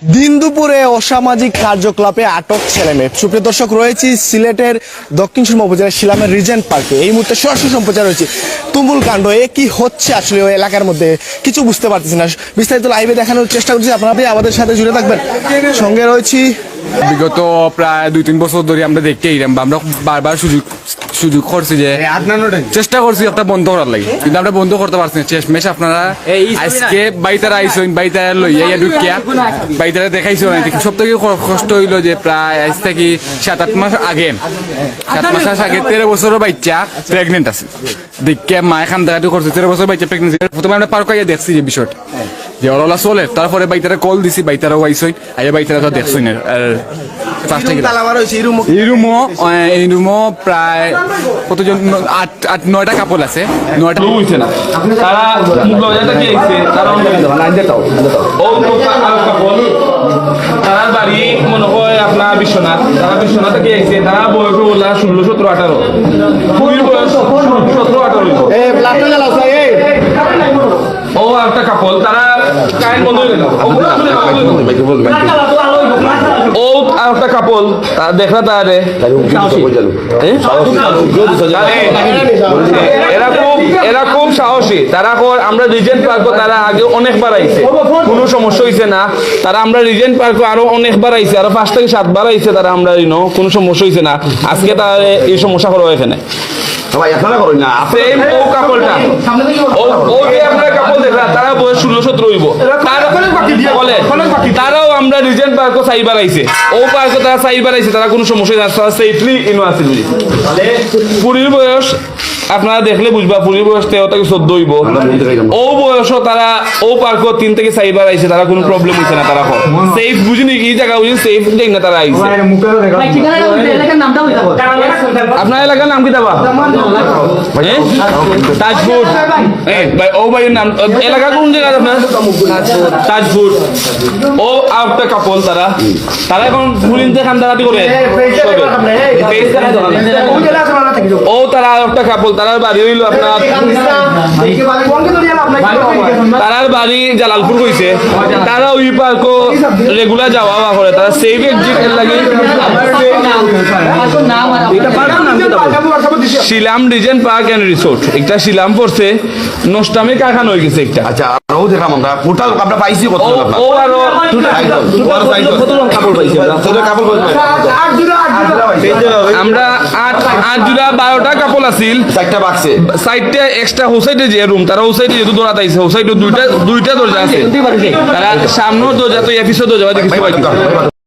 দিন দুপুরে অসামাজিক কার্যকলাপে আটক ছেলেমেয়ে। সুপ্রিয় দর্শক, রয়েছি সিলেটের দক্ষিণ সুরমা উপজেলার শিলামের রিজেন্ট পার্কে। এই মুহূর্তে সরাসরি সম্প্রচার রয়েছে তুমুল কাণ্ড। এ কি হচ্ছে আসলে ওই এলাকার মধ্যে কিছু বুঝতে পারতেছি না। বিস্তারিত লাইভে দেখানোর চেষ্টা করছি, আপনারা আমাদের সাথে জুড়ে থাকবেন। সঙ্গে রয়েছি বিগত প্রায় 2-3 বছর ধরে আমরা দেখতে আমরা বারবার সুযোগ করছি যে চেষ্টা করছি একটা বন্ধ করার লাগে, কিন্তু আমরা বন্ধ করতে পারছি না। শেষমেশ আপনারা আজকে বাইতারা আইসইন, বাইতারা লইয়া ঢুকিয়া বাইতারা দেখাইছো। সব থেকে কষ্ট হইলো যে প্রায় আজ থেকে 7-8 মাস আগে 13 বছরের বাচ্চা প্রেগনেন্ট আছে। দেখে মায়ে খান্দাকাটি করছে, 13 বছর বাচ্চা প্রেগনেন্ট। প্রথমে আমরা পার্ক আইয়া দেখছি যে বিষয়টা যে ওরা চলে, তারপরে বাইতারা কল দিছি, বাইতারাও আইসইন, আইয়া বাইতারা তো দেখছই না। এই রুমও প্রায় কতজন 8-9টা কাপড় আছে, 9টা হইছে না। তারা মুগলজাটা কি হইছে, তারা তারা বাড়ি মনে হয় আপনার বিশ্বনাথ, তারা বিশ্বনাথে কি হইছে, তারা বয়স হল 16, 17, 18, খুবই বয়স 17, 18 ও একটা কাপল। তারা কাইন বন্ধ হয়ে গেল। ও আর একটা কাপল তারা দেখলা তারে এরা খুব সাহসী। তারা আমরা রিজেন্ট পার্ক তারা আগে অনেকবার আইছে, কোনো সমস্যা হয়েছে না। তারা আমরা রিজেন্ট পার্ক আরো অনেকবার আইছে, আরো 5 থেকে 7 বার আইছে। তারা আমরা কোনো সমস্যা হয়েছে না। আজকে তারা এই সমস্যা করো এখানে তারা বয়স 16-17 হইব। তারাও আমরা রিজেন্ট পার্ক চাইবার আইছে, ও পার্ক তারা চাইবার আইছে। তারা কোনো সমস্যা সেফলি ইউনিভার্সিটি। পুরীর বয়স আপনারা দেখলে বুঝবা, পুরীর বয়স 13 থেকে 14 হইব। ও বয়স তারা ও পার্ক 3 থেকে 4 বার আইছে। তারা কোনো প্রবলেম হইছে না। তারা সেফ বুঝিনি কি জায়গা বুঝি সেফ দেখ না। তারা আইছে। আপনার এলাকার নাম কি দাবা? তাজপুর। ও ভাইয়ের নাম এলাকা কোন জায়গা আপনার? তাজপুর। ও একটা কাপল। তারা এখন পুলিশে খান্দাকাটি করে। ও তারা একটা কাপল। তারার বাড়ি হইল আপনার, তারার বাড়ি জালালপুর হইছে। তারা ওই পার্ক রেগুলার যাওয়া করে। তারা সেফ এক্সিট লাগে শিলাম রিজেন্ট পার্ক এন্ড রিসোর্ট। একটা শিলাম পড়ছে, নষ্টামে কারখানা হয়ে গেছে একটা। আচ্ছা, আরো দেখলাম আমরা টোটাল আমরা পাইছি কত? ও আরো আমরা 8 জোড়া 12টা কাপড় আছিল। 4টা বাক্সে 4টা এক্সট্রা হোসাইডে যে রুম, তারা হোসাইডে যেহেতু দৌড়াতে আইছে, হোসাইডে দুইটা দরজা আছে। তারা সামনের দরজা তো এপিসোড দরজা দেখতে পাইছি।